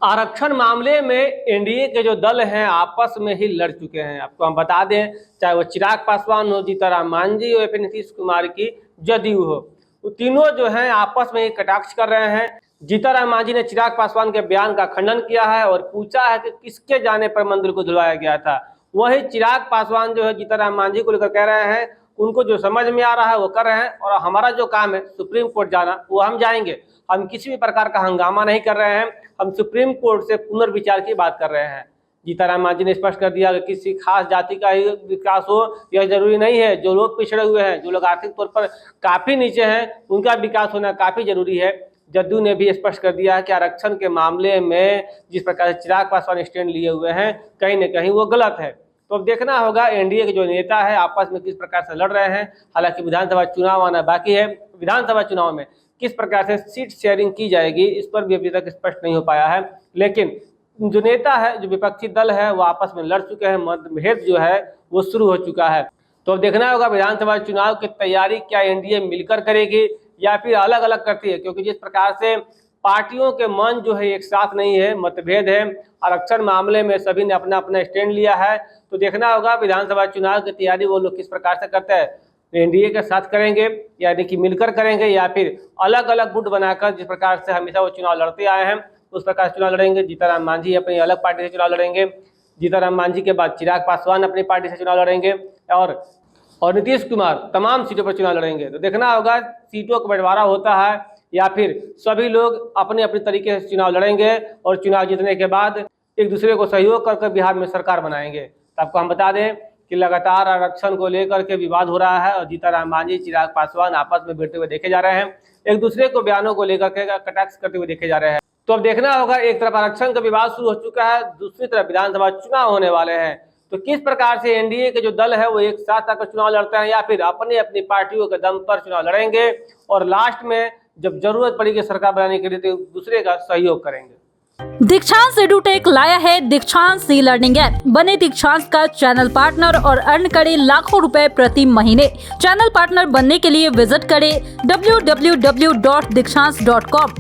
आरक्षण मामले में एनडीए के जो दल हैं आपस में ही लड़ चुके हैं। आपको हम बता दें, चाहे वो चिराग पासवान हो, जीतनराम मांझी हो या फिर नीतीश कुमार की जदयू हो, वो तीनों जो हैं आपस में ही कटाक्ष कर रहे हैं। जीतनराम मांझी ने चिराग पासवान के बयान का खंडन किया है और पूछा है कि किसके जाने पर मंदिर को धुलवाया गया था। वही चिराग पासवान जो है जीतनराम मांझी को लेकर कह रहे हैं उनको जो समझ में आ रहा है वो कर रहे हैं और हमारा जो काम है सुप्रीम कोर्ट जाना वो हम जाएंगे। हम किसी भी प्रकार का हंगामा नहीं कर रहे हैं, हम सुप्रीम कोर्ट से पुनर्विचार की बात कर रहे हैं। जीतनराम मांझी ने स्पष्ट कर दिया कि किसी खास जाति का ही विकास हो यह जरूरी नहीं है। जो लोग पिछड़े हुए हैं, जो लोग आर्थिक तौर पर काफी नीचे हैं, उनका विकास होना काफी जरूरी है। जदयू ने भी स्पष्ट कर दिया है कि आरक्षण के मामले में जिस प्रकार से चिराग पासवान स्टैंड लिए हुए हैं कहीं न कहीं वो गलत है। तो अब देखना होगा एनडीए के जो नेता है आपस में किस प्रकार से लड़ रहे हैं। हालांकि विधानसभा चुनाव आना बाकी है, विधानसभा चुनाव में किस प्रकार से सीट शेयरिंग की जाएगी इस पर भी अभी तक स्पष्ट नहीं हो पाया है। लेकिन जो नेता है, जो विपक्षी दल है, वो आपस में लड़ चुके हैं, मतभेद जो है वो शुरू हो चुका है। तो अब देखना होगा विधानसभा चुनाव की तैयारी क्या एनडीए मिलकर करेगी या फिर अलग अलग करती है, क्योंकि जिस प्रकार से पार्टियों के मन जो है एक साथ नहीं है, मतभेद है। आरक्षण मामले में सभी ने अपना अपना स्टैंड लिया है। तो देखना होगा विधानसभा चुनाव की तैयारी वो लोग किस प्रकार से करते हैं, एनडीए के साथ करेंगे यानी कि मिलकर करेंगे या फिर अलग अलग गुट बनाकर जिस प्रकार से हमेशा वो चुनाव लड़ते आए हैं उस प्रकार चुनाव लड़ेंगे। जीतनराम मांझी अपनी अलग पार्टी से चुनाव लड़ेंगे, जीतनराम मांझी के बाद चिराग पासवान अपनी पार्टी से चुनाव लड़ेंगे और नीतीश कुमार तमाम सीटों पर चुनाव लड़ेंगे। तो देखना होगा सीटों का बंटवारा होता है या फिर सभी लोग अपने अपने तरीके से चुनाव लड़ेंगे और चुनाव जीतने के बाद एक दूसरे को सहयोग कर बिहार में सरकार बनाएंगे। तो आपको हम बता दें कि लगातार आरक्षण को लेकर के विवाद हो रहा है और जीतनराम मांझी चिराग पासवान आपस में भिड़ते हुए देखे जा रहे हैं, एक दूसरे को बयानों को लेकर के कटाक्ष करते हुए देखे जा रहे हैं। तो अब देखना होगा, एक तरफ आरक्षण का विवाद शुरू हो चुका है, दूसरी तरफ विधानसभा चुनाव होने वाले हैं। तो किस प्रकार से एनडीए के जो दल है वो एक साथ आकर चुनाव लड़ते हैं या फिर अपनी अपनी पार्टियों के दम पर चुनाव लड़ेंगे और लास्ट में जब जरूरत पड़ेगी सरकार बनाने के लिए तो दूसरे का सहयोग करेंगे। दीक्षांत एडुटेक लाया है दीक्षांत ई लर्निंग ऐप। बने दीक्षांत का चैनल पार्टनर और अर्न करें लाखों रुपए प्रति महीने। चैनल पार्टनर बनने के लिए विजिट करें www.दीक्षांत.com।